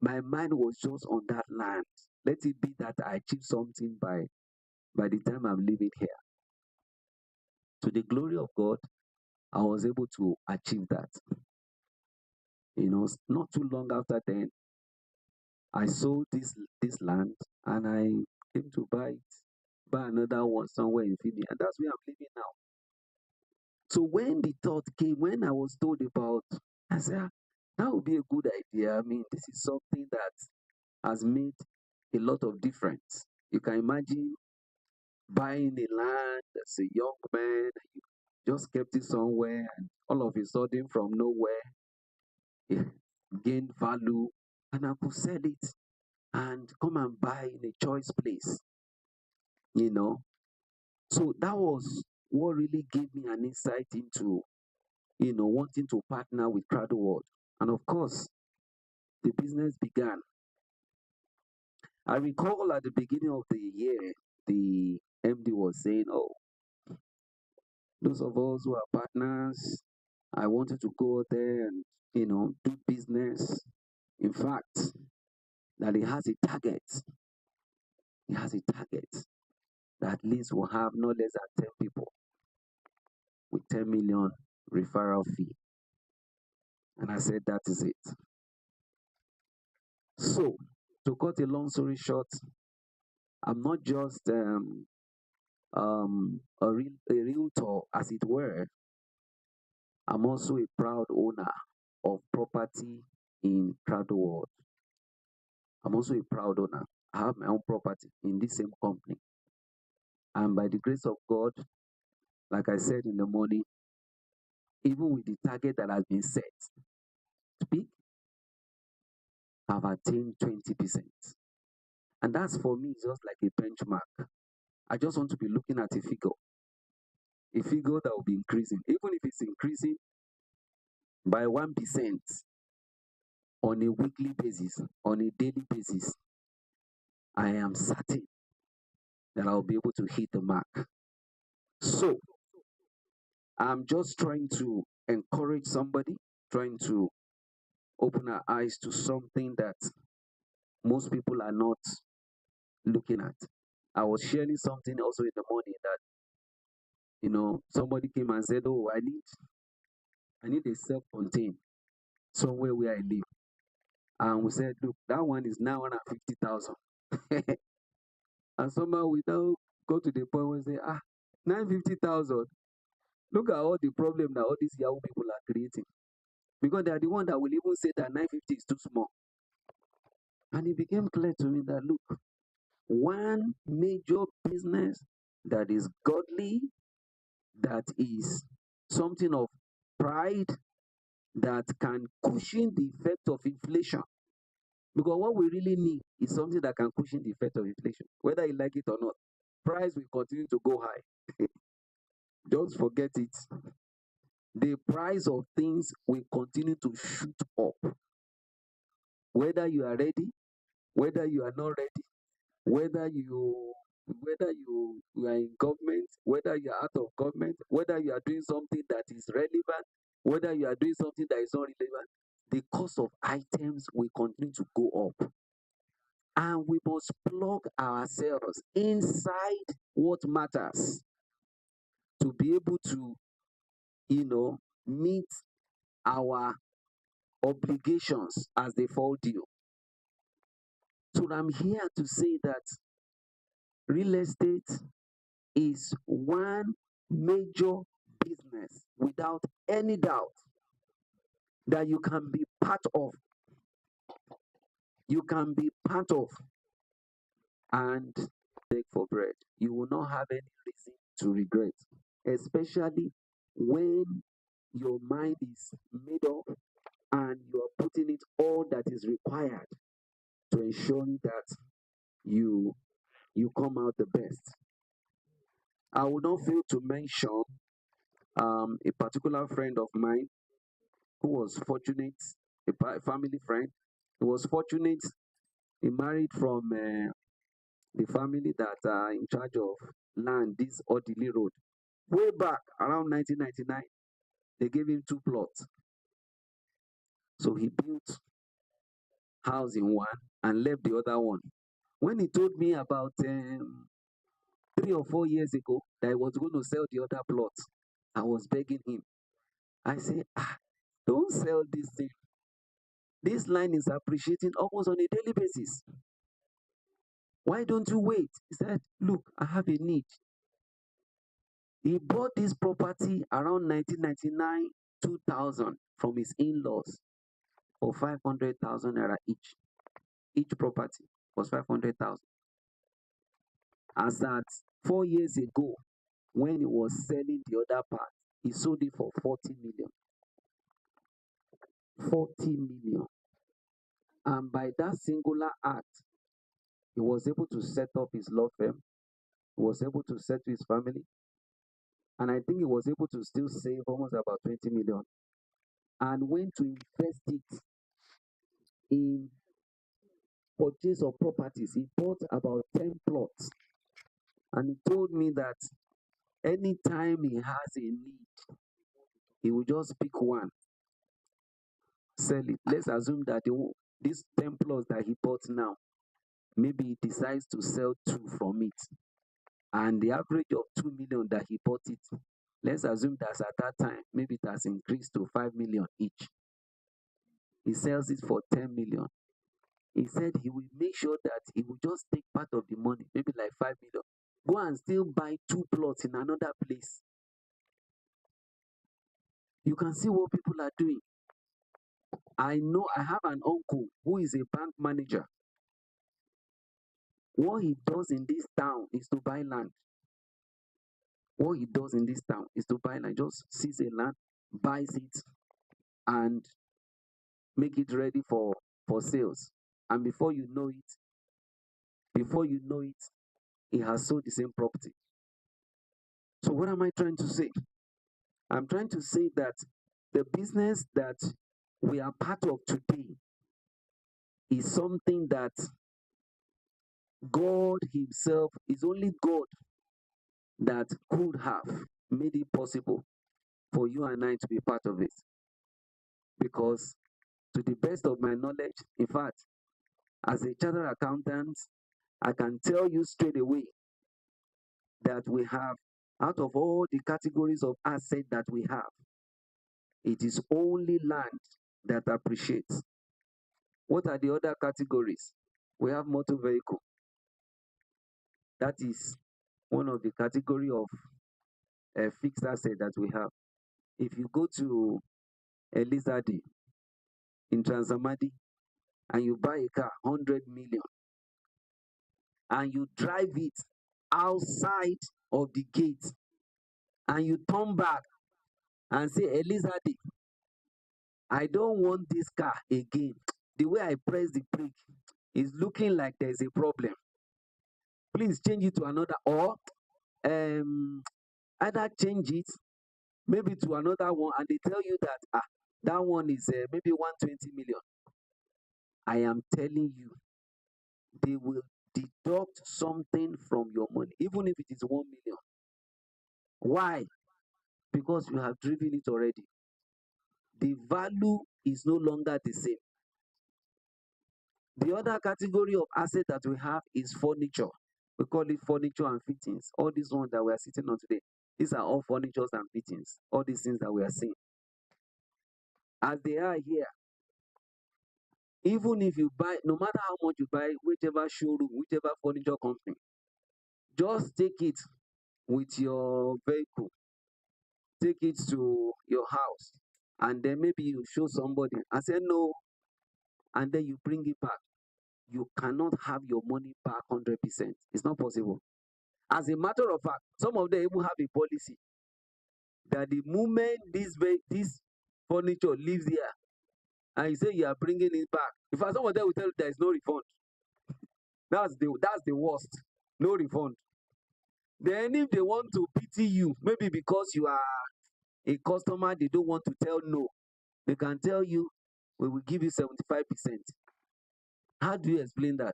My mind was just on that land. Let it be that I achieve something by the time I'm leaving here. To the glory of God, I was able to achieve that. Not too long after then, I sold this land and I came to buy another one somewhere in Philly, and that's where I'm living now. So when the thought came, when I was told about, I said, that would be a good idea. I mean, this is something that has made a lot of difference. You can imagine buying a land as a young man, you just kept it somewhere, and all of a sudden, from nowhere, it gained value, and I could sell it and come and buy in a choice place, you know. So that was what really gave me an insight into, wanting to partner with Crowd World. And of course, the business began. I recall at the beginning of the year, the MD was saying, "Oh, those of us who are partners, I wanted to go there and, do business. In fact, that he has a target. He has a target that at least will have no less than 10 people with 10 million referral fee." And I said, that is it. So, to cut a long story short, I'm not just a realtor, as it were. I'm also a proud owner of property in Crowd World. I'm also a proud owner. I have my own property in this same company. And by the grace of God, like I said in the morning, even with the target that has been set to peak, I've attained 20%. And that's for me just like a benchmark. I just want to be looking at a figure that will be increasing. Even if it's increasing by 1% on a weekly basis, on a daily basis, I am certain that I'll be able to hit the mark. So I'm just trying to encourage somebody, trying to open our eyes to something that most people are not looking at. I was sharing something also in the morning that, somebody came and said, "Oh, I need a self-contained somewhere where I live." And we said, "Look, that one is 950,000." And somehow we now go to the point where we say, 950,000. Look at all the problem that all these Yahoo people are creating. Because they are the one that will even say that 950 is too small. And it became clear to me that, look, one major business that is godly, that is something of pride, that can cushion the effect of inflation. Because what we really need is something that can cushion the effect of inflation, whether you like it or not. Price will continue to go high. Don't forget it. The price of things will continue to shoot up. Whether you are ready, whether you are not ready, whether you are in government, whether you are out of government, whether you are doing something that is relevant, whether you are doing something that is not relevant, the cost of items will continue to go up. And we must plug ourselves inside what matters to be able to, meet our obligations as they fall due. So I'm here to say that real estate is one major business without any doubt that you can be part of. You can be part of and beg for bread. You will not have any reason to regret, especially when your mind is made up and you are putting it all that is required to ensure that you you come out the best. I would not fail to mention a particular friend of mine who was fortunate, a family friend. He was fortunate. He married from the family that are in charge of land, this Odili Road. Way back around 1999, they gave him two plots. So he built house in one and left the other one. When he told me about 3 or 4 years ago that he was going to sell the other plot, I was begging him. I said, don't sell this thing. This line is appreciating almost on a daily basis. Why don't you wait? He said, look, I have a need. He bought this property around 1999, 2000 from his in-laws for 500,000 naira each. Each property was 500,000. As at 4 years ago, when he was selling the other part, he sold it for 40 million. 40 million. And by that singular act, he was able to set up his law firm. He was able to settle his family. And I think he was able to still save almost about 20 million and went to invest it in purchase of properties. He bought about 10 plots. And he told me that anytime he has a need, he will just pick one, sell it. Let's assume that these 10 plots that he bought now, maybe he decides to sell 2 from it. And the average of 2 million that he bought it, let's assume that at that time, maybe it has increased to 5 million each. He sells it for 10 million. He said he will make sure that he will just take part of the money, maybe like 5 million, go and still buy 2 plots in another place. You can see what people are doing. I know I have an uncle who is a bank manager. What he does in this town is to buy land. What he does in this town is to buy land, just sees a land, buys it, and make it ready for sales. And before you know it, he has sold the same property. So what am I trying to say? I'm trying to say that the business that we are part of today is something that God Himself, is only God that could have made it possible for you and I to be part of it. Because to the best of my knowledge, in fact, as a chartered accountant, I can tell you straight away that we have, out of all the categories of asset that we have, it is only land that appreciates. What are the other categories? We have motor vehicle. That is one of the category of fixed asset that we have. If you go to Elizade in Transamadi and you buy a car 100 million and you drive it outside of the gate and you turn back and say, Elizade, I don't want this car again. The way I press the brake is looking like there's a problem. Please change it to another, or either change it maybe to another one, and they tell you that that one is maybe 120 million. I am telling you, they will deduct something from your money, even if it is 1 million. Why? Because you have driven it already. The value is no longer the same. The other category of asset that we have is furniture. We call it furniture and fittings. All these ones that we are sitting on today, these are all furnitures and fittings. All these things that we are seeing. As they are here, even if you buy, no matter how much you buy, whichever showroom, whichever furniture company, just take it with your vehicle, take it to your house, and then maybe you show somebody and say no, and then you bring it back. You cannot have your money back 100%. It's not possible. As a matter of fact, some of them even have a policy that the moment this furniture leaves here and you say you are bringing it back, in fact, some of them will tell you there is no refund. That's the worst. No refund. Then if they want to pity you, maybe because you are a customer, they don't want to tell no. They can tell you, we will give you 75%. How do you explain that?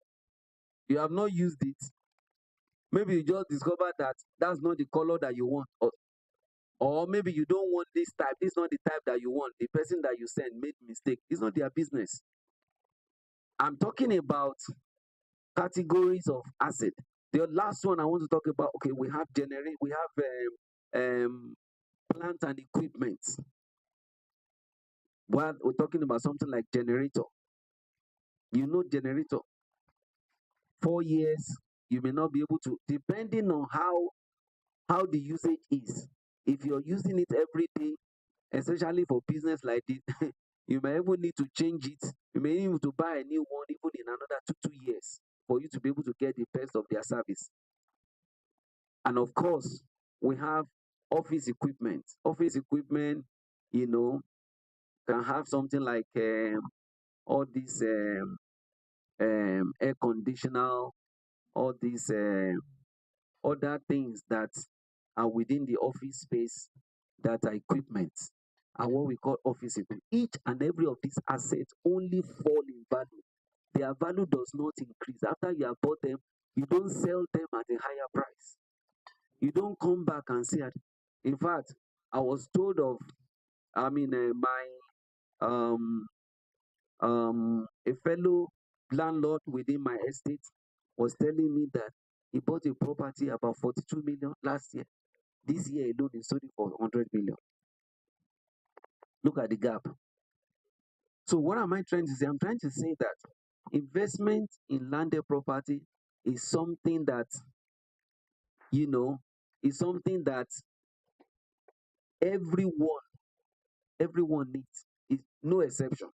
You have not used it. Maybe you just discovered that that's not the color that you want. Or maybe you don't want this type. This is not the type that you want. The person that you send made mistake. It's not their business. I'm talking about categories of asset. The last one I want to talk about, okay, we have plant and equipment. While we're talking about something like generator, generator, 4 years, you may not be able to, depending on how the usage is. If you're using it every day, especially for business like this, you may even need to change it. You may need to buy a new one even in another 2 years for you to be able to get the best of their service. And of course, we have office equipment. Office equipment, you know, can have something like all these air conditioner, all these other things that are within the office space that are equipment are what we call office equipment. Each and every of these assets only fall in value. Their value does not increase. After you have bought them, you don't sell them at a higher price. You don't come back and say, in fact, I was told of, my um, a fellow landlord within my estate was telling me that he bought a property about 42 million last year. This year alone is sold for 100 million. Look at the gap. So what am I trying to say? I'm trying to say that investment in landed property is something that, you know, is something that everyone, everyone needs. Is no exception.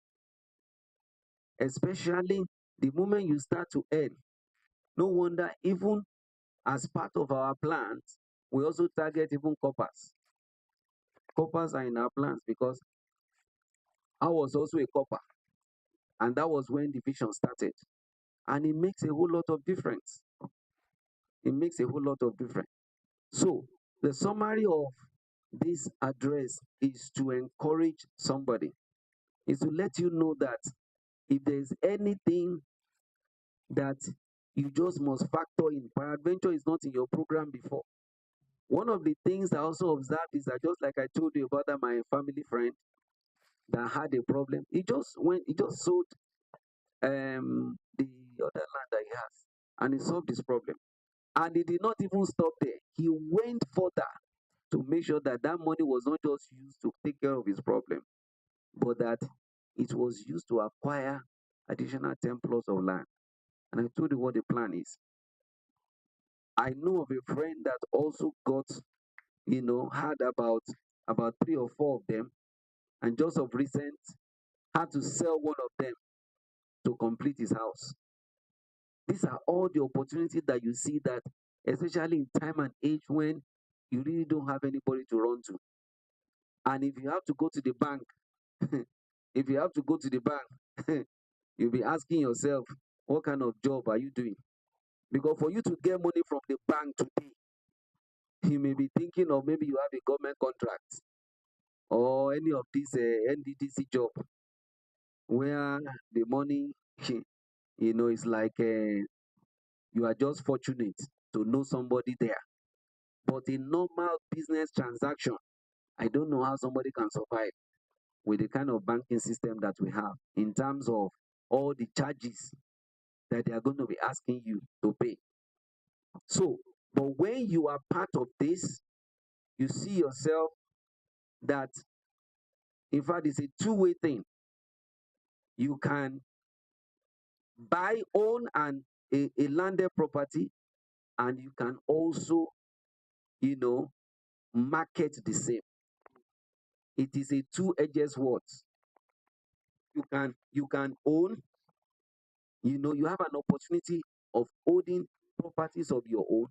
Especially the moment you start to earn. No wonder even as part of our plans, we also target even coppers. Coppers are in our plans because I was also a copper, and that was when the vision started. And it makes a whole lot of difference. It makes a whole lot of difference. So, the summary of this address is to encourage somebody, is to let you know that if there's anything that you just must factor in, peradventure is not in your program before. One of the things I also observed is that just like I told you about that my family friend that had a problem, he just sold the other land that he has, and he solved his problem. And he did not even stop there. He went further to make sure that that money was not just used to take care of his problem, but that it was used to acquire additional 10 plots of land. And I told you what the plan is. I know of a friend that also got, had about 3 or 4 of them, and just of recent had to sell one of them to complete his house. These are all the opportunities that you see that, especially in time and age when you really don't have anybody to run to. And if you have to go to the bank, if you have to go to the bank, you'll be asking yourself, what kind of job are you doing? Because for you to get money from the bank today, you may be thinking of maybe you have a government contract or any of this NDDC job where the money, is like you are just fortunate to know somebody there. But a normal business transaction, I don't know how somebody can survive with the kind of banking system that we have in terms of all the charges that they are going to be asking you to pay. So, but when you are part of this, you see yourself that, in fact, it's a two-way thing. You can buy, own a landed property, and you can also, you know, market the same. It is a two-edged sword. You can own, you have an opportunity of owning properties of your own,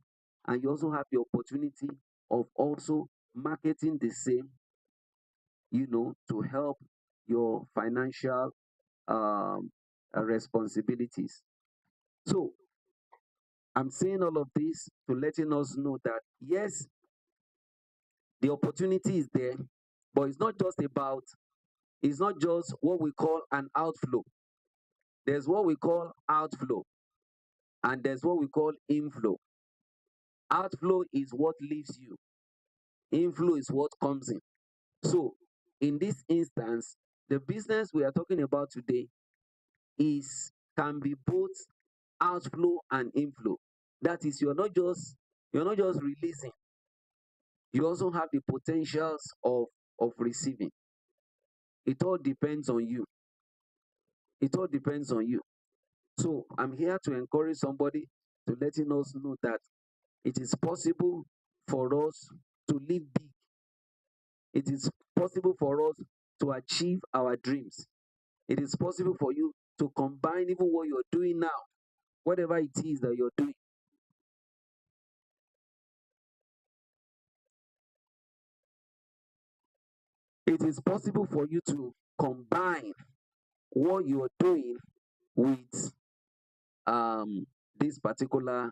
and you also have the opportunity of also marketing the same, to help your financial um, responsibilities. So I'm saying all of this to letting us know that yes, the opportunity is there, but it's not just what we call an outflow. There's what we call outflow, and there's what we call inflow. Outflow is what leaves you. Inflow is what comes in. So in this instance, the business we are talking about today is can be both outflow and inflow. That is, you're not just releasing, you also have the potentials of receiving. It all depends on you. It all depends on you. So I'm here to encourage somebody, to letting us know that it is possible for us to live big. It is possible for us to achieve our dreams. It is possible for you to combine even what you're doing now, whatever it is that you're doing. It is possible for you to combine what you're doing with this particular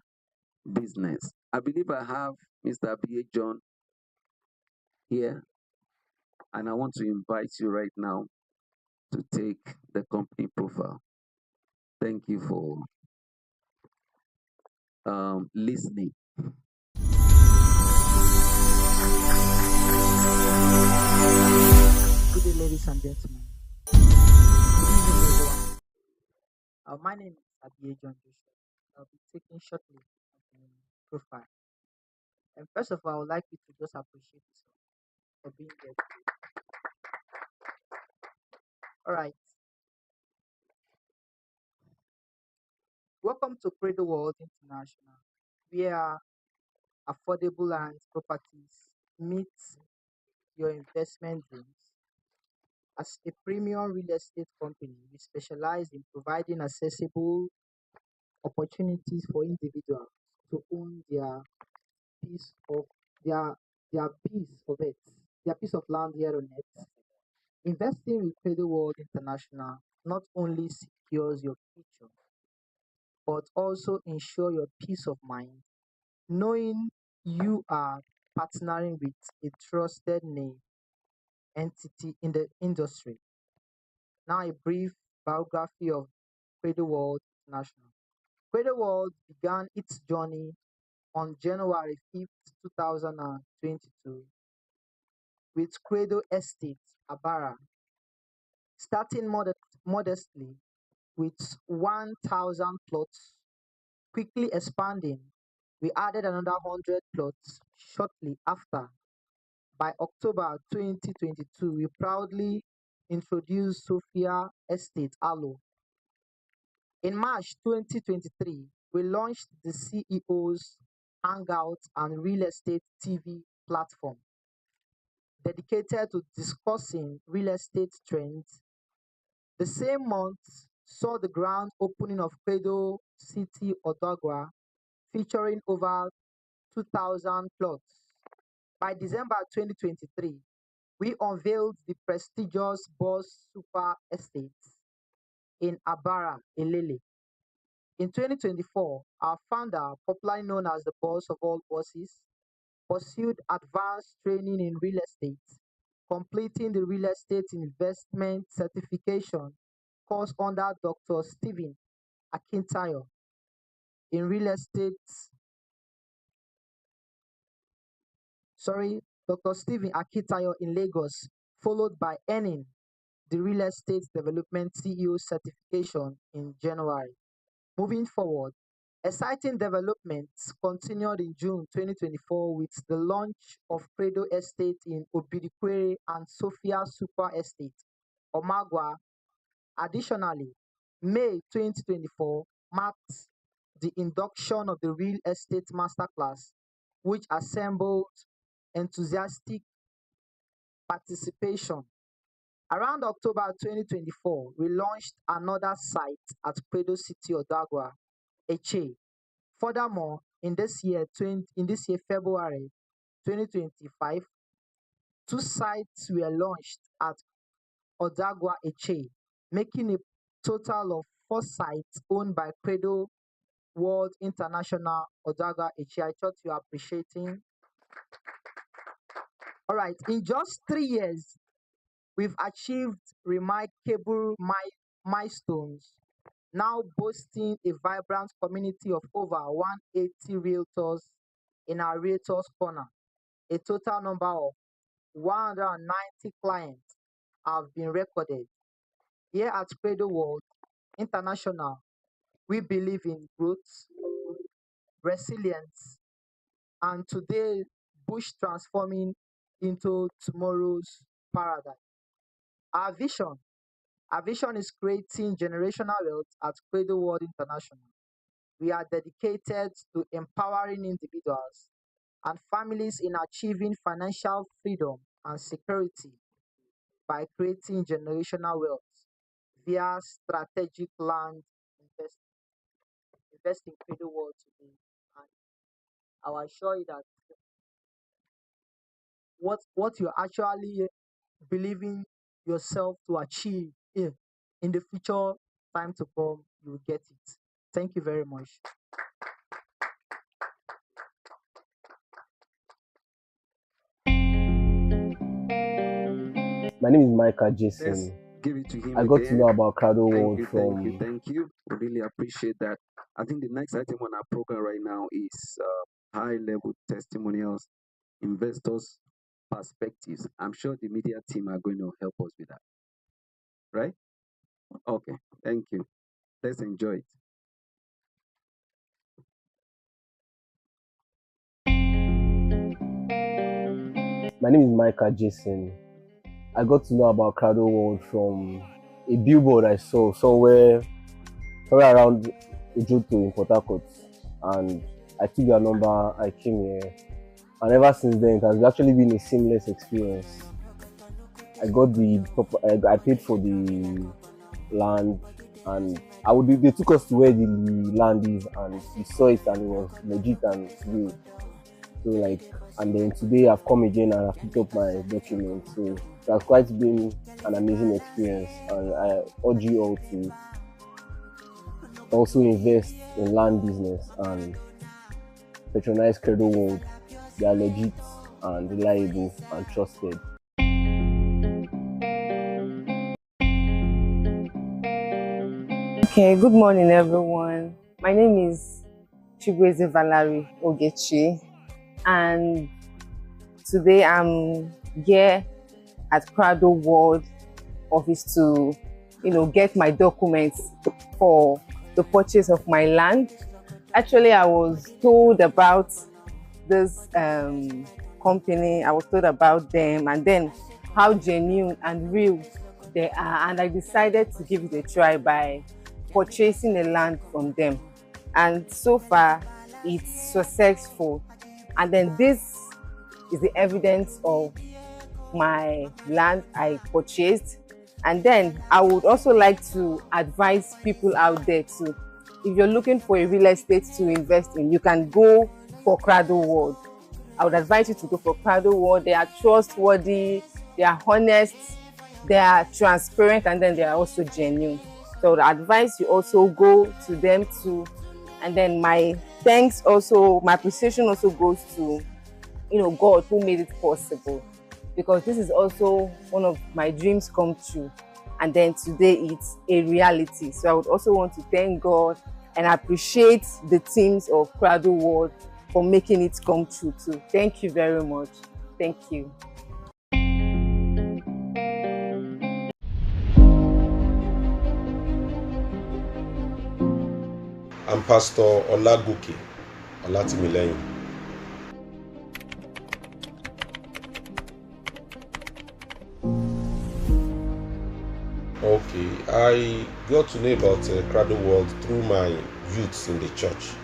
business. I believe I have Mr. B.A. John here, and I want to invite you right now to take the company profile. Thank you for listening. Good day, ladies and gentlemen. Good evening, everyone. My name is Abia John Joshua. I'll be taking shortly of the profile. And first of all, I would like you to just appreciate yourself for being here today. All right. Welcome to Cradle World International, where affordable land properties meet your investment dreams. As a premium real estate company, we specialize in providing accessible opportunities for individuals to own piece of their their piece of it, their piece of land here on it. Investing with Credit World International not only secures your future, but also ensure your peace of mind, knowing you are partnering with a trusted name entity in the industry. Now, a brief biography of Credit World International. Credit World began its journey on January 5th, 2022 with Credo Estate, Abara, starting modestly with 1,000 plots, quickly expanding. We added another 100 plots shortly after. By October 2022, we proudly introduced Sophia Estate, Alo. In March 2023, we launched the CEO's Hangout and Real Estate TV platform dedicated to discussing real estate trends. The same month saw the grand opening of Credo City Odogwa, featuring over 2,000 plots. By December 2023, we unveiled the prestigious Boss Super Estate in Abara, Ilele. In 2024, our founder, popularly known as the boss of all bosses, pursued advanced training in real estate, completing the real estate investment certification course under Dr. Stephen Akintayo in real estate, Dr. Stephen Akintayo in Lagos, followed by earning the real estate development CEO certification in January. Moving forward, exciting developments continued in June 2024 with the launch of Credo Estate in Obidikwere and Sophia Super Estate, Omagwa. Additionally, May 2024 marked the induction of the Real Estate Masterclass, which assembled enthusiastic participation. Around October 2024, we launched another site at Credo City Odagwa, Eche. Furthermore, in this year February 2025, two sites were launched at Odagwa Eche, making a total of four sites owned by Credo World International Odagwa Eche. I thought you are appreciating. All right, in just 3 years, we've achieved remarkable milestones, now boasting a vibrant community of over 180 realtors in our Realtors Corner. A total number of 190 clients have been recorded. Here at Credo World International, We believe in growth, resilience, and today, bush transforming into tomorrow's paradise. Our vision, our vision is creating generational wealth at Cradle World International. We are dedicated to empowering individuals and families in achieving financial freedom and security by creating generational wealth via strategic land investment. Invest in Cradle World today, and I will assure you that what you're actually believing yourself to achieve in the future time to come, you will get it. Thank you very much. My name is Micah Let's Jason. give it to him I got to again. know about Cradle Thank World you, thank you, from thank you. We really appreciate that. I think the next item on our program right now is high level testimonials, investors' perspectives. I'm sure the media team are going to help us with that, right? Okay, thank you. Let's enjoy it. My name is Micah Jason. I got to know about Cradle World from a billboard I saw somewhere around Ojoto in Port Harcourt, and I took their number. I came here, and ever since then, it has actually been a seamless experience. I paid for the land, and they took us to where the land is, and we saw it, and it was legit and real. So like, and then today I've come again and I've picked up my documents. So it has quite been an amazing experience, and I urge you all to also invest in land business and patronize Cradle World. They are legit and reliable and trusted. Okay, good morning, everyone. My name is Chibweze Valerie Ogechi, and today I'm here at Cradle World office to, get my documents for the purchase of my land. Actually, I was told about this company. I was told about them, and then how genuine and real they are, and I decided to give it a try by purchasing the land from them, and so far it's successful. And then this is the evidence of my land I purchased. And then I would also like to advise people out there to, if you're looking for a real estate to invest in, you can go for Cradle World. I would advise you to go for Cradle World. They are trustworthy, they are honest, they are transparent, and then they are also genuine. So I advise you also go to them too. And then my thanks also, my appreciation also goes to, God who made it possible, because this is also one of my dreams come true. And then today it's a reality. So I would also want to thank God and appreciate the teams of Cradle World for making it come true too. Thank you very much. Thank you. I'm Pastor Olagoke Olatimileyin. Okay, I got to know about Cradle World through my youths in the church.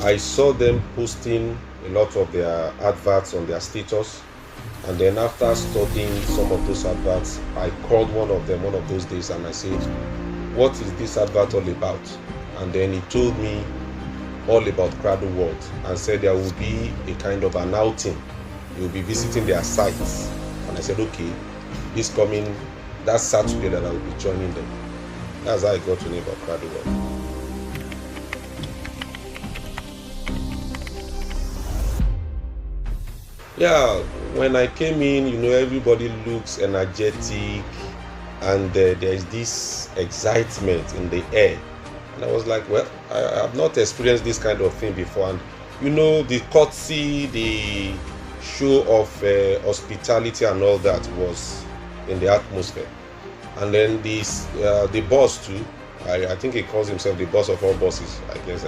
I saw them posting a lot of their adverts on their status, and then after studying some of those adverts, I called one of them one of those days and I said, "What is this advert all about?" And then he told me all about Cradle World and said there will be a kind of an outing. He will be visiting their sites. And I said, okay, this coming, that Saturday that I will be joining them. That's how I got to know about Cradle World. Yeah, when I came in, everybody looks energetic and there's this excitement in the air. And I was like, well, I have not experienced this kind of thing before. And the courtesy, the show of hospitality and all that was in the atmosphere. And then the boss too, I think he calls himself the boss of all bosses, I guess.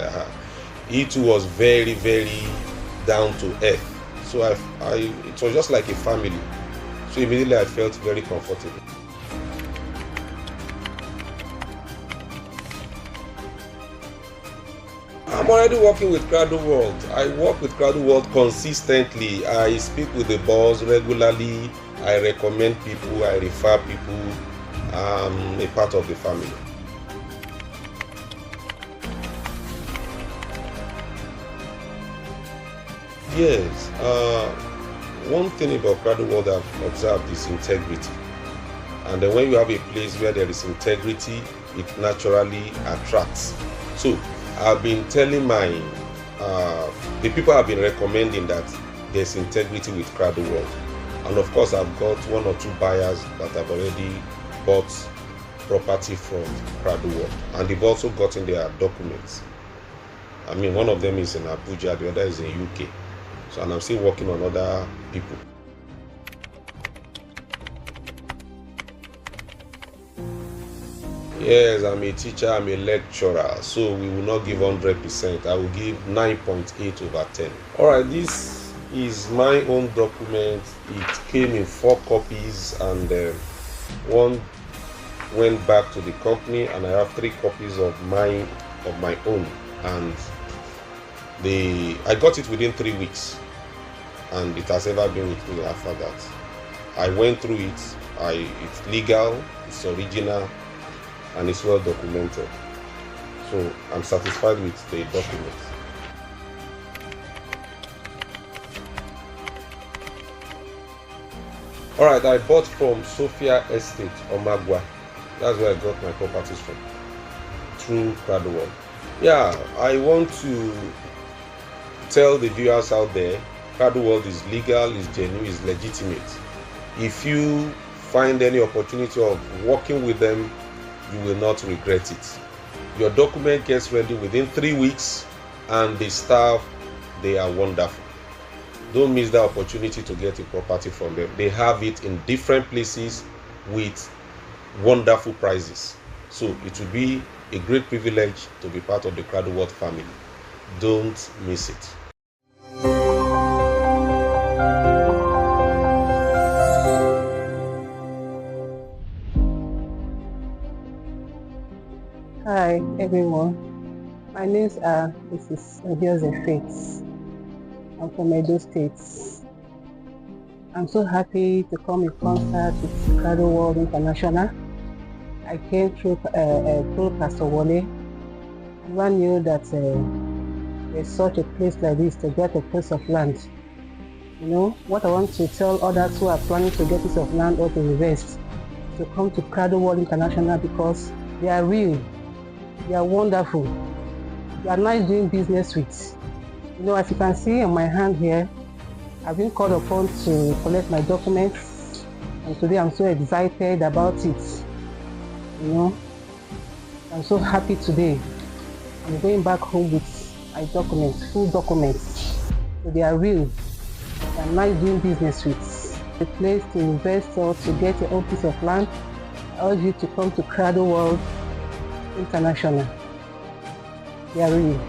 He too was very, very down to earth. So it was just like a family. So immediately I felt very comfortable. I'm already working with Crowdle World. I work with Crowdle World consistently. I speak with the boss regularly. I recommend people. I refer people. I'm a part of the family. Yes. One thing about Crowdle World I've observed is integrity. And then when you have a place where there is integrity, it naturally attracts. So I've been telling the people have been recommending that there's integrity with Crowdle World. And of course, I've got one or two buyers that have already bought property from Crowdle World. And they've also gotten their documents. I mean, one of them is in Abuja, the other is in UK. So, and I'm still working on other people. Yes, I'm a teacher, I'm a lecturer, so we will not give 100%. I will give 9.8 over 10. All right, this is my own document. It came in 4 copies, and one went back to the company, and I have 3 copies of my own. And I got it within 3 weeks, and it has ever been with me after that. I went through it. It's legal, it's original, and it's well documented. So I'm satisfied with the documents. All right, I bought from Sophia Estate, Omagwa. That's where I got my properties from, through Crowdle World. Yeah, I want to tell the viewers out there, Crowdle World is legal, is genuine, is legitimate. If you find any opportunity of working with them, you will not regret it. Your document gets ready within 3 weeks, and the staff, they are wonderful. Don't miss the opportunity to get a property from them. They have it in different places with wonderful prices. So it will be a great privilege to be part of the Crowdle World family. Don't miss it. Hi everyone, my name is Mrs. Odioze Faith. I'm from Edo State. I'm so happy to come in contact with Crowdle World International. I came through Pastor Wole. I never knew that there's such a place like this to get a piece of land. You know, what I want to tell others who are planning to get a piece of land or to invest, to come to Crowdle World International, because they are real, they are wonderful, they are nice doing business with. You know, as you can see on my hand here, I've been called upon to collect my documents, and today I'm so excited about it. You know, I'm so happy today. I'm going back home with my documents, full documents. So they are real, they are nice doing business with. A place to invest or to get your own piece of land, I urge you to come to Crowdle World International. They are real.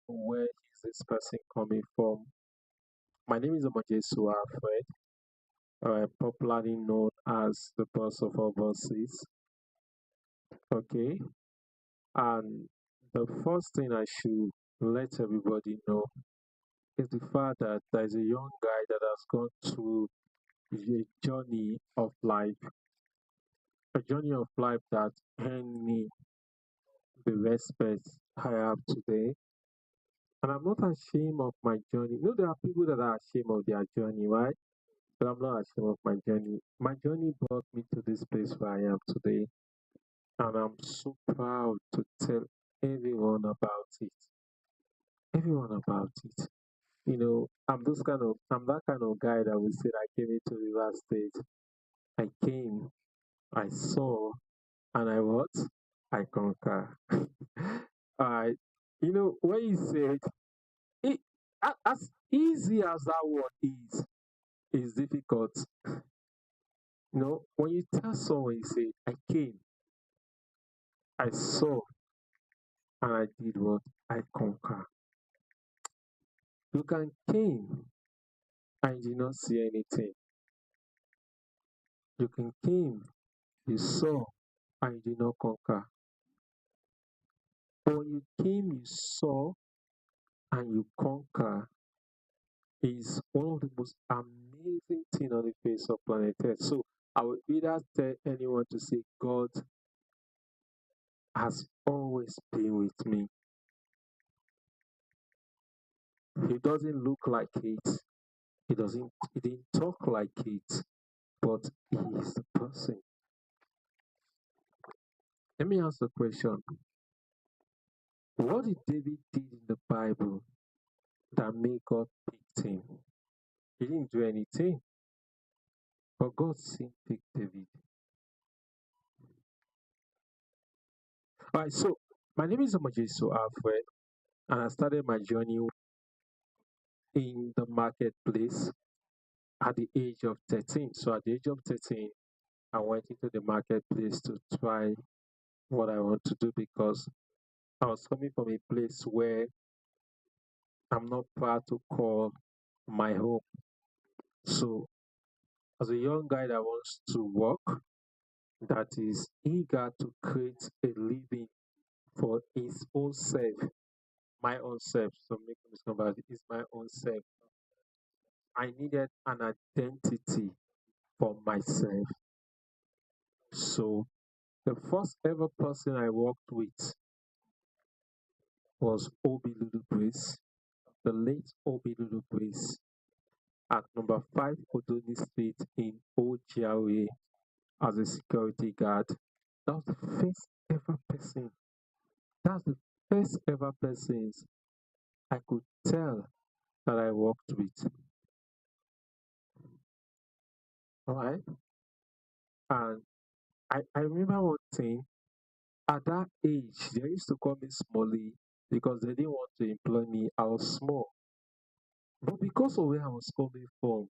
where is this person coming from? My name is Omojesu Alfred, popularly known as the boss of all bosses. Okay, and the first thing I should let everybody know is the fact that there is a young guy that has gone through a journey of life, that earned me the respect I have today. And I'm not ashamed of my journey. You know, there are people that are ashamed of their journey, right? But I'm not ashamed of my journey. My journey brought me to this place where I am today. And I'm so proud to tell everyone about it. Everyone about it. You know, I'm that kind of guy that will say I came into River State. I came, I saw, and I what? I conquer. I, you know, when you said it, as easy as that word is difficult. You know, when you tell someone, you say, I came, I saw, and I did what? I conquer. You can came and you did not see anything. You can came, you saw, and you did not conquer. But when you came, you saw, and you conquer, is one of the most amazing thing on the face of planet Earth. So I would either tell anyone to say God has always been with me. He doesn't look like it. He didn't talk like it, but he is the person. Let me ask the question. What did David did in the Bible that made God pick him? He didn't do anything, but God still picked David. Alright, so my name is Omojesu Alfred, and I started my journey in the marketplace at the age of 13. So at the age of 13, I went into the marketplace to try what I want to do because I was coming from a place where I'm not proud to call my home. So as a young guy that wants to work, that is eager to create a living for his own self, my own self, so make no mistake about it, is my own self. I needed an identity for myself. So the first ever person I worked with was Obi Lulu Brace, the late Obi Lulu Brace, at number 5 Odoni Street in OGRA as a security guard. That was the first ever person. That's the first ever persons I could tell that I worked with. Alright? And I remember one thing, at that age, they used to call me Smally because they didn't want to employ me. I was small. But because of where I was coming from,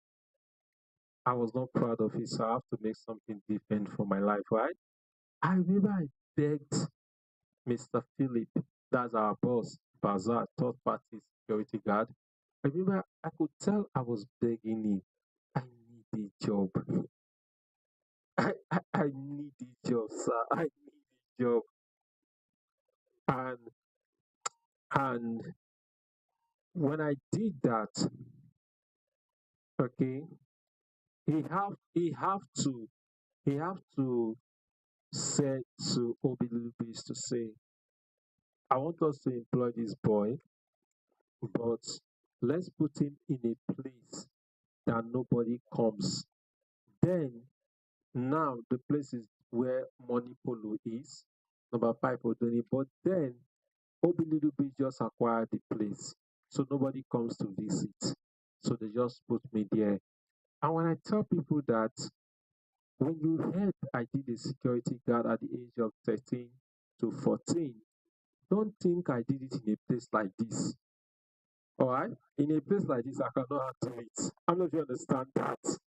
I was not proud of it. So I have to make something different for my life, right? I remember I begged Mr. Philip, that's our boss, Bazaar, third party security guard. I remember I could tell I was begging him, I need a job. I need a job, sir. I need a job. And and when I did that, okay, he have to say to Obi Lubis to say, I want us to employ this boy, but let's put him in a place that nobody comes. Then now the place is where Money Polo is, number 5 Odoni, but then Obi Lubis just acquired the place. So nobody comes to visit. So they just put me there. And when I tell people that when you heard I did a security guard at the age of 13 to 14, don't think I did it in a place like this. All right? In a place like this, I cannot handle it. I don't know if you understand that.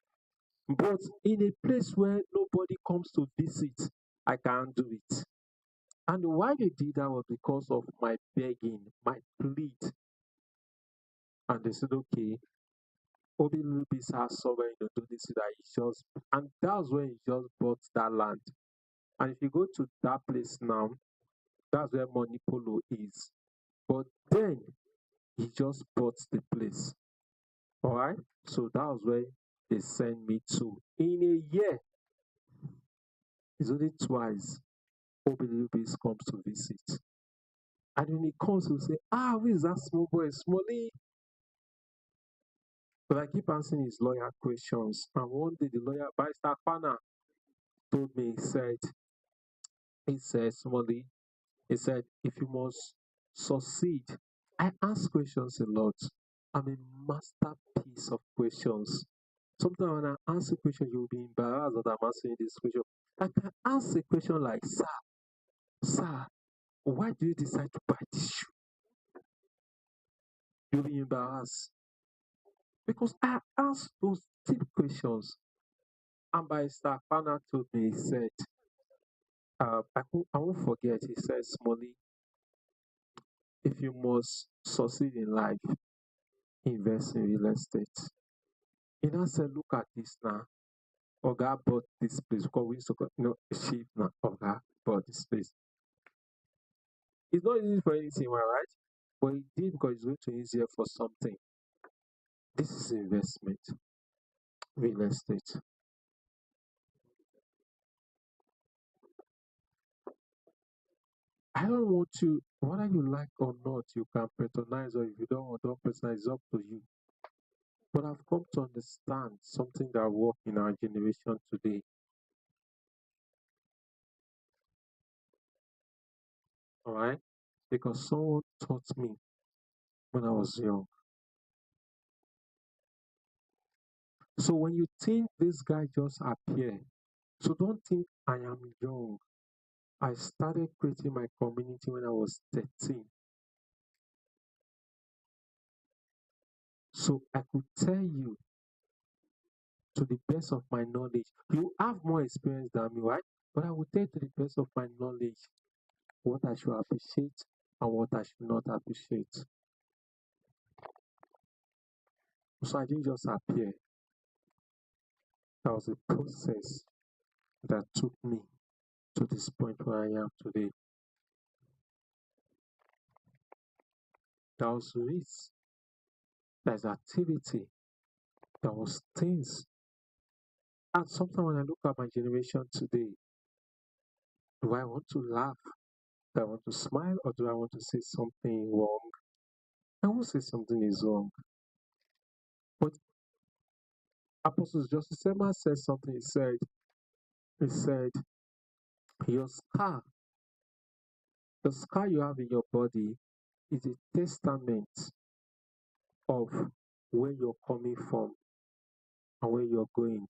But in a place where nobody comes to visit, I can't do it. And why they did that was because of my begging, my plead. And they said, okay, Obi Lubis has somewhere in Indonesia that he just, and that's when he just bought that land. And if you go to that place now, that's where Monipolo is. But then he just bought the place. All right. So that was where they sent me to. In a year, it's only twice Obi Lubis comes to visit. And when he comes, he'll say, who is that small boy? Smally. But I keep answering his lawyer questions. And one day the lawyer, Barrister Pana, told me, he said, Smally, he said, if you must succeed, I ask questions a lot. I'm a masterpiece of questions. Sometimes when I answer a question, you'll be embarrassed that I'm answering this question. I can ask a question like, sir, why do you decide to buy this shoe? You'll be embarrassed. Because I ask those deep questions. And Barrister Pana told me, he said, I won't forget, he said, Smally, if you must succeed in life, invest in real estate. He now said, look at this now. Oga bought this place because we used to shift now. Oga bought this place. It's not easy for anything, right? But he did because it's going to be easier for something. This is investment, real estate. I don't want you, whether you like or not, you can patronize, or if you don't patronize, it's up to you. But I've come to understand something that works in our generation today. All right? Because someone taught me when I was young. So when you think this guy just appeared, so don't think I am young. I started creating my community when I was 13. So I could tell you to the best of my knowledge. You have more experience than me, right? But I will tell you to the best of my knowledge what I should appreciate and what I should not appreciate. So I didn't just appear. That was a process that took me to this point where I am today. There was risk, there's activity, there was things. And sometimes when I look at my generation today, do I want to laugh? Do I want to smile, or do I want to say something wrong? I won't say something is wrong. But Apostle Justice Emma said something. He said, your the scar you have in your body is a testament of where you're coming from and where you're going.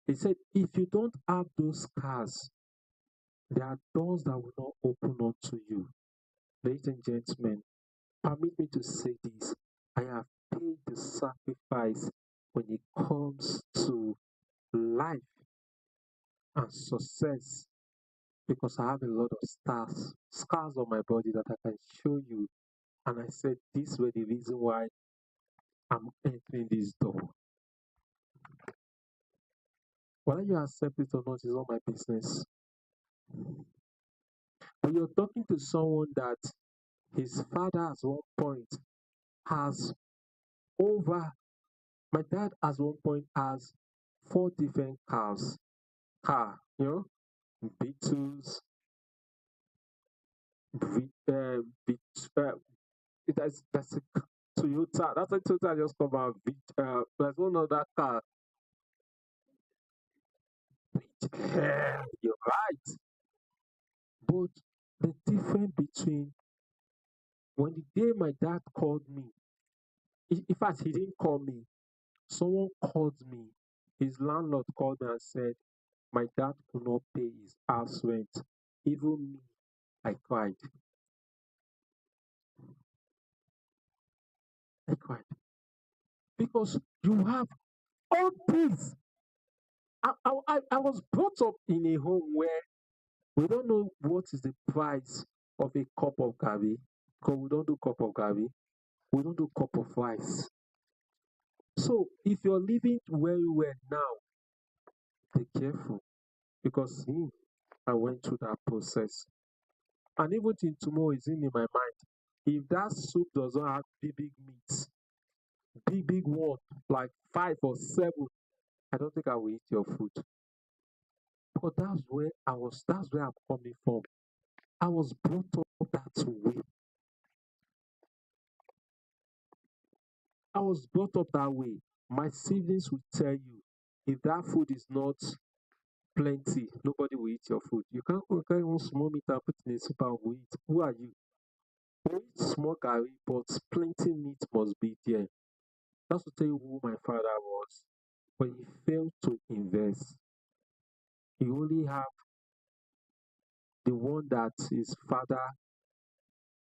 He said, if you don't have those scars, there are doors that will not open up to you. Ladies and gentlemen, permit me to say this. I have paid the sacrifice when it comes to life and success because I have a lot of scars on my body that I can show you. And I said, this were the reason why I'm entering this door. Whether you accept it or not is not my business. But you're talking to someone that his father at one point has over, my dad at one point has 4 different cars. Beetles, that's a Toyota. That's a Toyota just come out. There's one other car. You're right. But the difference between when the day my dad called me, in fact, he didn't call me. Someone called me. His landlord called me and said, my dad could not pay his house rent. Even me, I cried. I cried. Because you have all this. I was brought up in a home where We don't know what is the price of a cup of garri, because we don't do cup of garri. We don't do cup of rice. So if you're living very well now, be careful, because I went through that process. And even till tomorrow is in my mind. If that soup does not have big meat, big one, like 5 or 7, I don't think I will eat your food. But that's where I'm coming from. I was brought up that way. I was brought up that way. My siblings will tell you, if that food is not plenty, nobody will eat your food. You can't go carry one small meat and put in a soup and go eat. Who are you? We eat small garri, but plenty meat must be there. That's to tell you who my father was. But he failed to invest. He only have the one that his father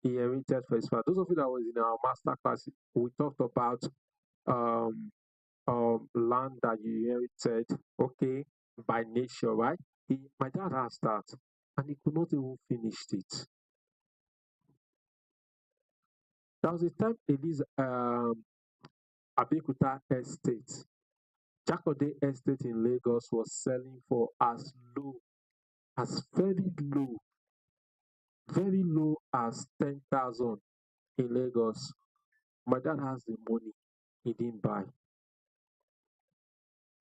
inherited for his father. Those of you that was in our master class, we talked about um land that you inherited, okay, by nature, right? My dad has that, and he could not even finish it. There was a time Elise Abekuta Estate, Jakode Estate in Lagos was selling for as low, as very low as 10,000 in Lagos. My dad has the money, he didn't buy.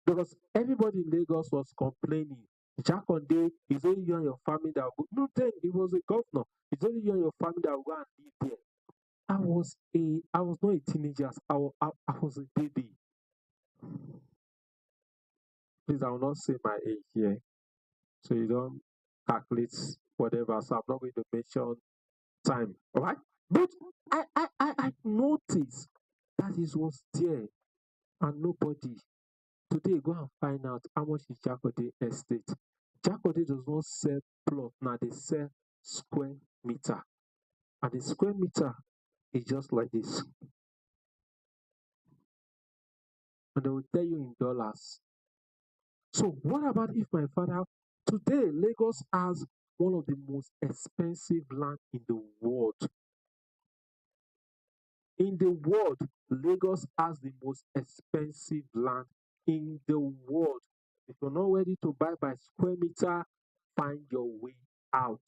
Because everybody in Lagos was complaining. Jakande, it's only you and your family that will go. No, then he was a governor. It's only you and your family that will go and live there. I was not a teenager. I was a baby. Please, I will not say my age here. So you don't calculate whatever. So I'm not going to mention time. All right? But I noticed that it was there and nobody. Today, go and find out how much is Jakode Estate. Jakode does not sell plot now, they sell square meter. And the square meter is just like this. And they will tell you in dollars. So what about if my father today Lagos has one of the most expensive land in the world. In the world, Lagos has the most expensive land in the world. If you're not ready to buy by square meter, find your way out.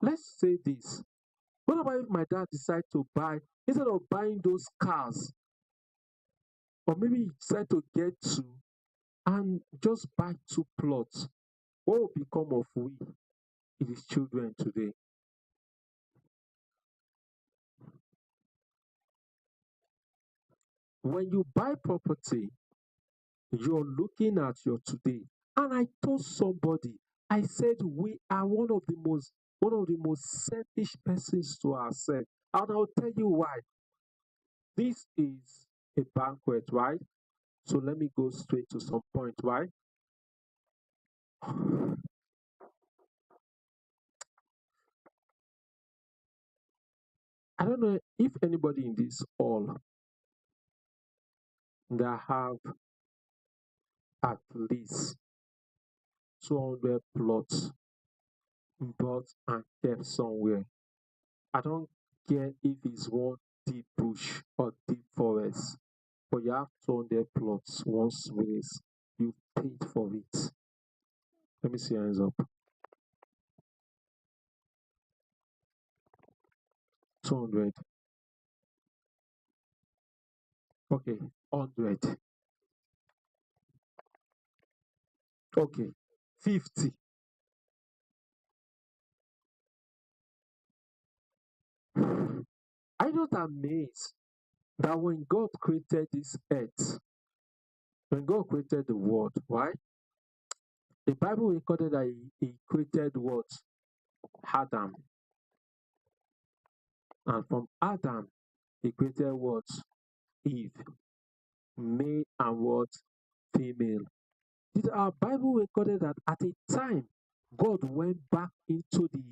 Let's say this. What about if my dad decide to buy, instead of buying those cars, or maybe he decide to get two and just buy 2 plots? What will become of we, his children today? When you buy property, you're looking at your today. And I told somebody, I said we are one of the most selfish persons to ourselves. And I'll tell you why. This is a banquet, right? So let me go straight to some point, right? I don't know if anybody in this hall that have at least 200 plots bought and kept somewhere. I don't care if it's one deep bush or deep forest, but you have 200 plots, one space, you paid for it. Let me see your hands up. 200. Okay, 100. Okay, 50. I not amazed that when God created this earth, when God created the world, right? The Bible recorded that he created what? Adam. And from Adam, he created what? Eve. Male and what? Female. Did our Bible recorded that at a time God went back into the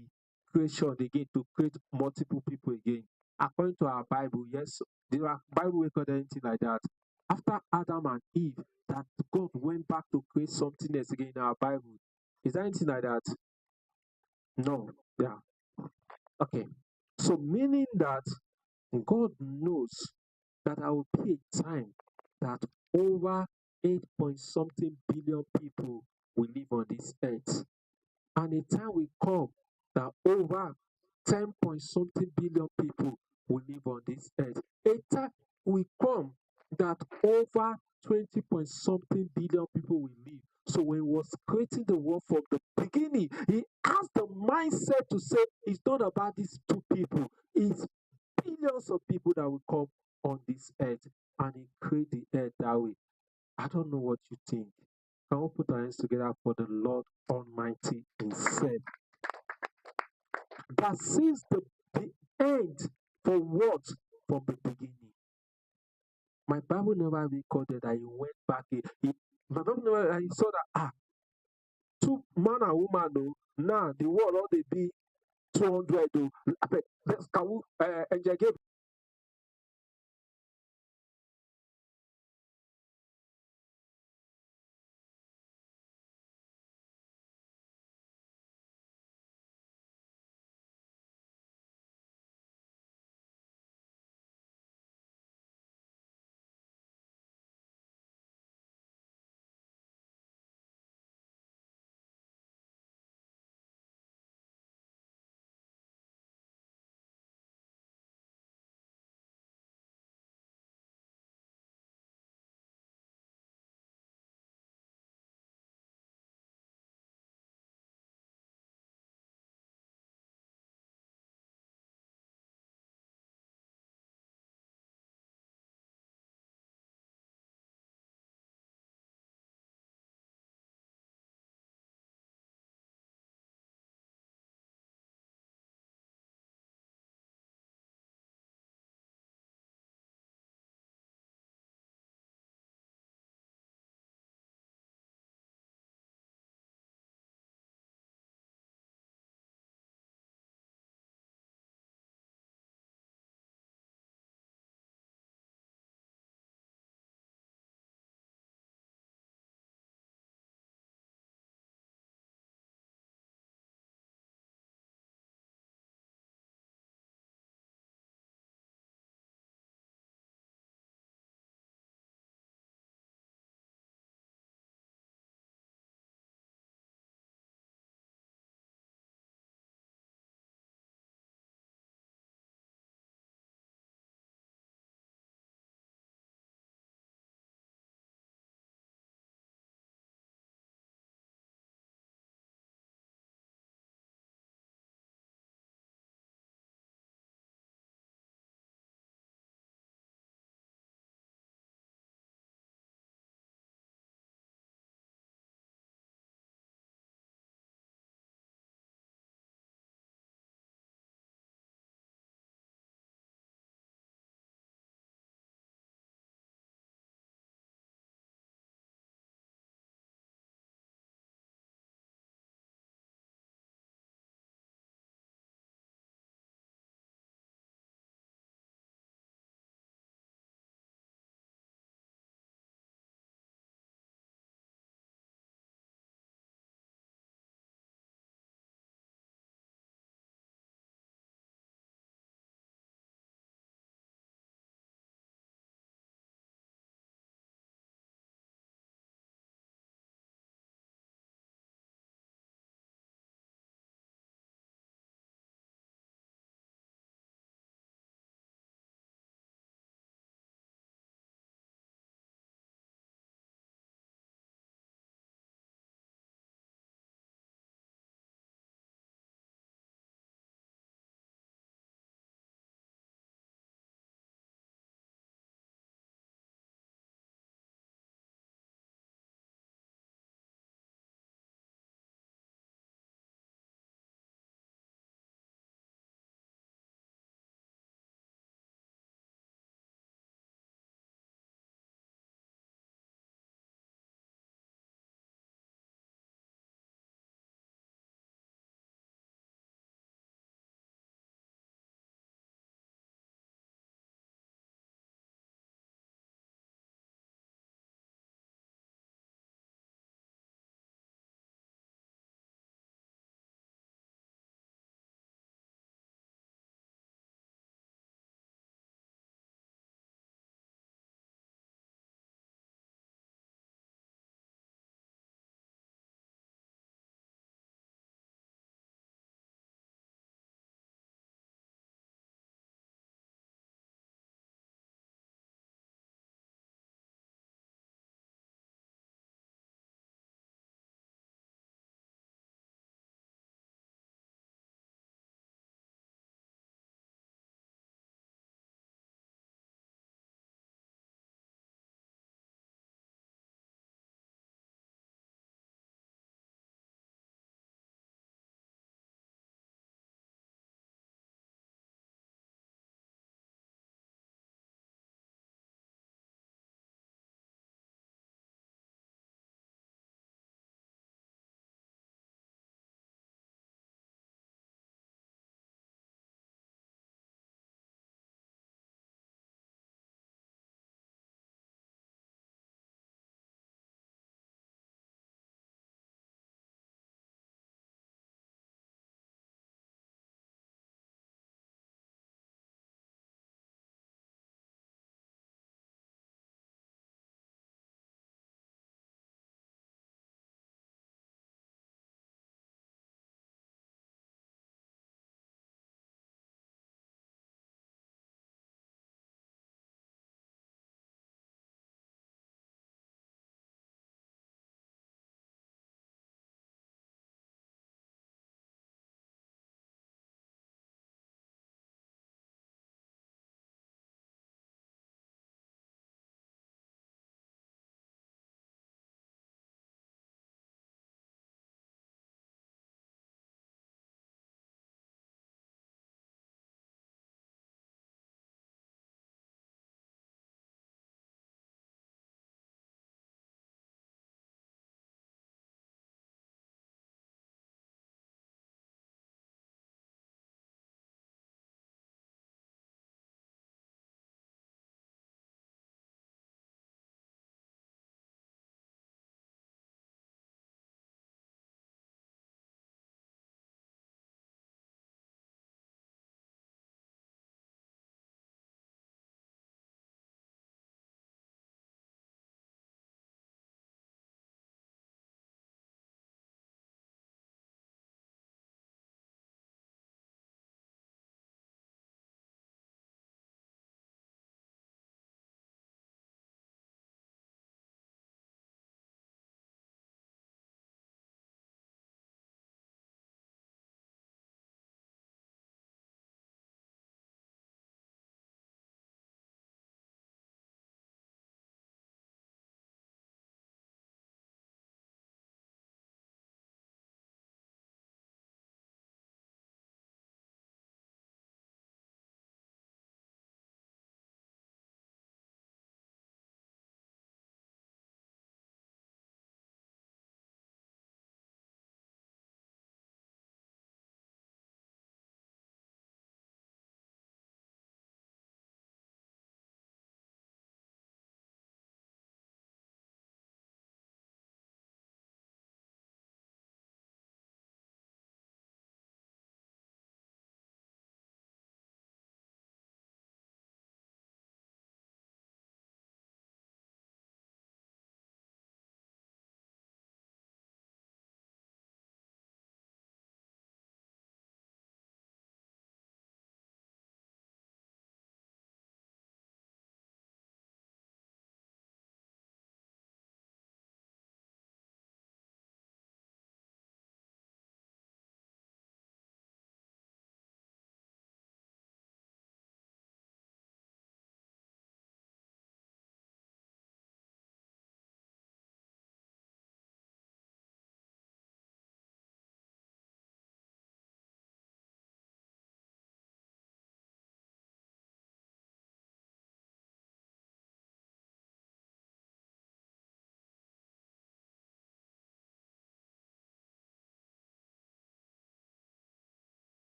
creation again to create multiple people again? According to our Bible, yes, did our Bible record anything like that? After Adam and Eve, that God went back to create something else again in our Bible. Is there anything like that? No, yeah. Okay. So meaning that God knows that I will be a time that over 8 point something billion people will live on this earth. And a time will come that over 10 point something billion people will live on this earth. A time will come that over 20 point something billion people will live. So when he was creating the world from the beginning, he has the mindset to say it's not about these two people, it's billions of people that will come on this earth, and he create the earth that way. I don't know what you think. Can we put our hands together for the Lord Almighty Himself that sees the end for what? From the beginning. My Bible never recorded that he went back. My Bible never he saw that two man and woman though. Now the world all they be 200 though. Let's can we enjoy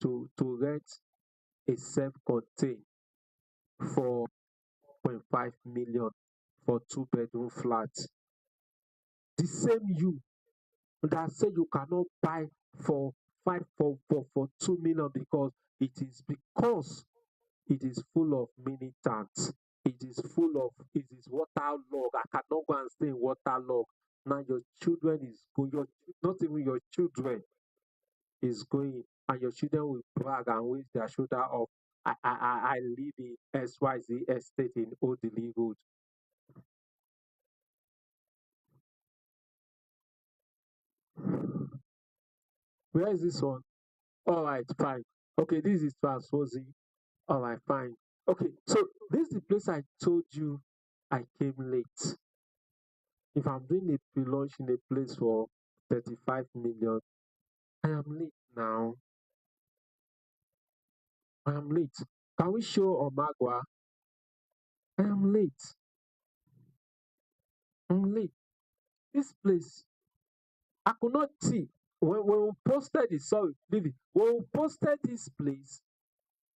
to rent a self-contained 4.5 million for 2-bedroom flat. The same you that say you cannot buy for 2 million because it is full of mini tanks. It is waterlogged. I cannot go and stay in waterlogged. Now your children is going, not even your children is going, and your children will brag and raise their shoulder up. I live in XYZ estate in Old Delhi Road. Where is this one? All right, fine. Okay, this is Transfosi. All right, fine. Okay, so this is the place I told you I came late. If I'm doing a pre-launch in a place for 35 million, I am late now. I am late. Can we show Omagwa? I am late. I'm late. This place, I could not see. When we posted it, sorry, Vivi, when we posted this place,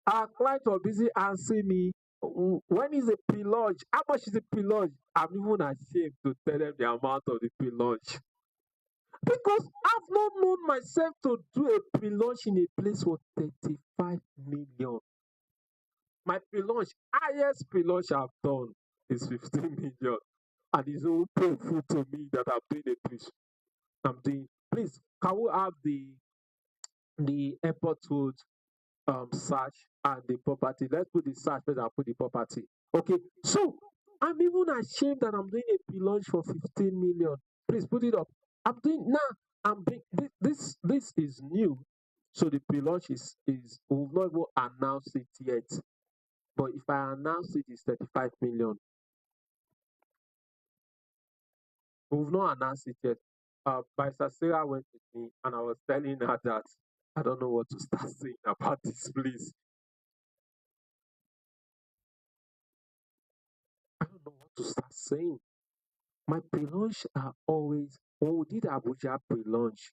our client was busy asking me, when is the pre-launch? How much is the pre-launch? I'm even ashamed to tell them the amount of the pre-launch. Because I've not known myself to do a pre-launch in a place for 35 million. My pre-launch, highest pre-launch I've done is 15 million. And it's so painful to me that I'm doing a place. Please, can we have the airport road search and the property? Let's put the search first and put the property. Okay, so I'm even ashamed that I'm doing a pre-launch for 15 million. Please put it up. I'm doing now. I'm doing this is new. So the pre-launch is we've not even announced it yet. But if I announce it, it's 35 million. We've not announced it yet. Barrister Sarah went with me and I was telling her that I don't know what to start saying about this place. I don't know what to start saying. My pre-launch are always, when we did Abuja pre-launch,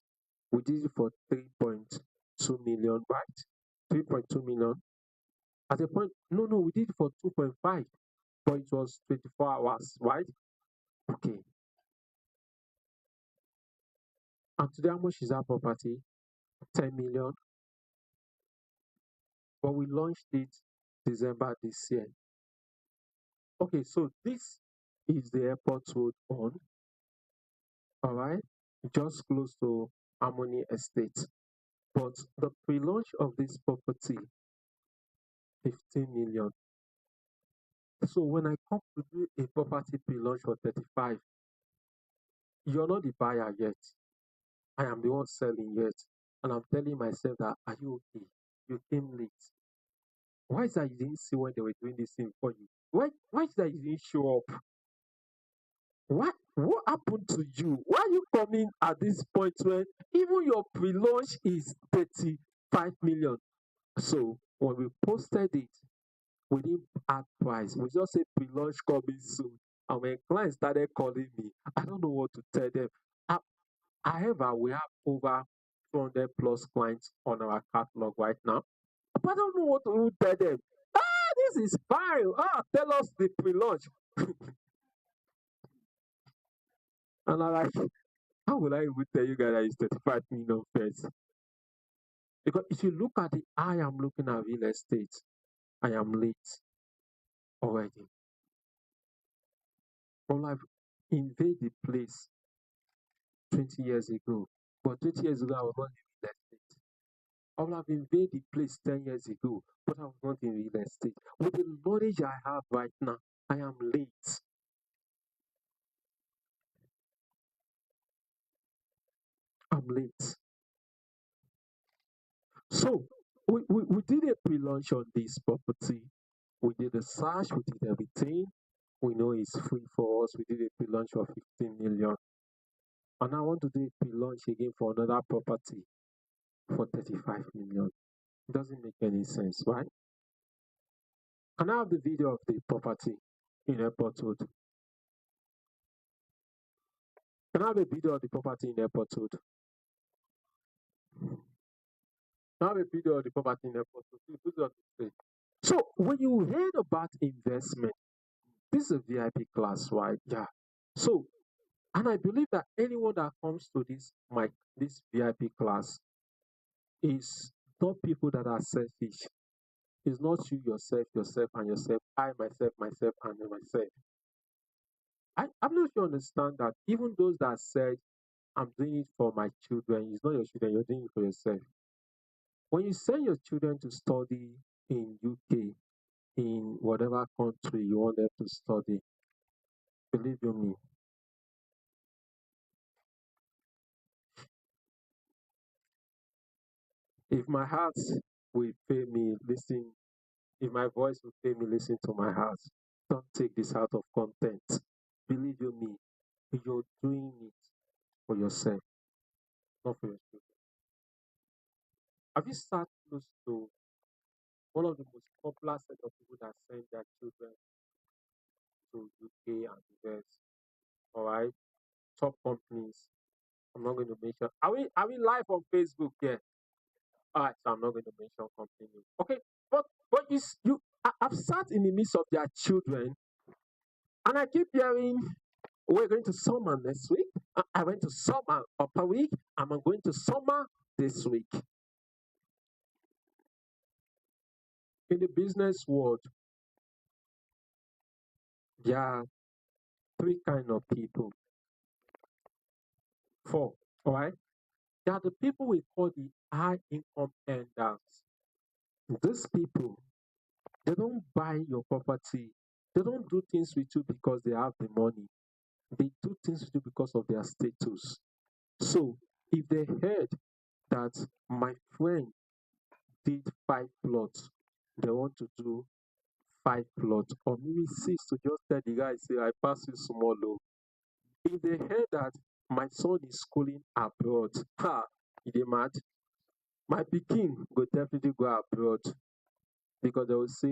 we did it for 3.2 million, right? 3.2 million. At a point, no, we did it for 2.5, but it was 24 hours, right? Okay. And today, how much is our property? 10 million. But we launched it December this year. Okay, so this is the airport road on, all right, just close to Harmony Estate. But the pre-launch of this property, 15 million. So when I come to do a property pre-launch for 35, you're not the buyer yet. I am the one selling yet. And I'm telling myself that, are you okay? You came late. Why is that you didn't see when they were doing this thing for you? Why is that you didn't show up? What happened to you? Why are you coming at this point when even your pre-launch is 35 million? So when we posted it, we didn't add price. We just say pre-launch coming soon. And when clients started calling me, I don't know what to tell them. However, we have over 200 plus clients on our catalog right now. But I don't know what to tell them. This is fine. Tell us the pre-launch. And I'm like, how will I even tell you guys that it's 35 million first? Because if you look at it, I am looking at real estate. I am late already. Well, I've invaded the place 20 years ago. But 20 years ago, I was not in real estate. I would have invaded the place 10 years ago, but I was not in real estate. With the knowledge I have right now, I am late. I'm late. So we did a pre-launch on this property. We did a search, we did everything. We know it's free for us. We did a pre-launch for 15 million. And I want to do a pre-launch again for another property for 35 million. It doesn't make any sense, right? Can I have the video of the property in Airport Road? Can I have a video of the property in Airport Road? Now we video of the property in airport. So you put it on the stage. So when you heard about investment, this is a VIP class, right? Yeah. So, and I believe that anyone that comes to this VIP class is not people that are selfish. It's not you, yourself, and yourself, I, myself, and myself. I'm not sure you understand that even those that said, I'm doing it for my children, it's not your children, you're doing it for yourself. When you send your children to study in UK, in whatever country you want them to study, believe you me, if my heart will fail me, listen, if my voice will fail me, listen to my heart. Don't take this out of content. Believe you me, you're doing it for yourself, not for your children. Have you sat close to one of the most popular set of people that send their children to UK and US? All right, top companies. I'm not going to mention. Are we live on Facebook? Yeah. All right, so I'm not going to mention company name. Okay, but I've sat in the midst of their children, and I keep hearing we're going to summer next week. I went to summer upper week. I'm going to summer this week. In the business world, there are three kind of people. Four. All right. There are the people we call the high income earners. These people, they don't buy your property. They don't do things with you because they have the money. They do things with you because of their status. So if they heard that my friend did 5 plots, they want to do 5 plots or maybe 6 to just tell the guy, say, I pass you small low. If they heard that my son is schooling abroad, they mad. My pikin go definitely go abroad because they will say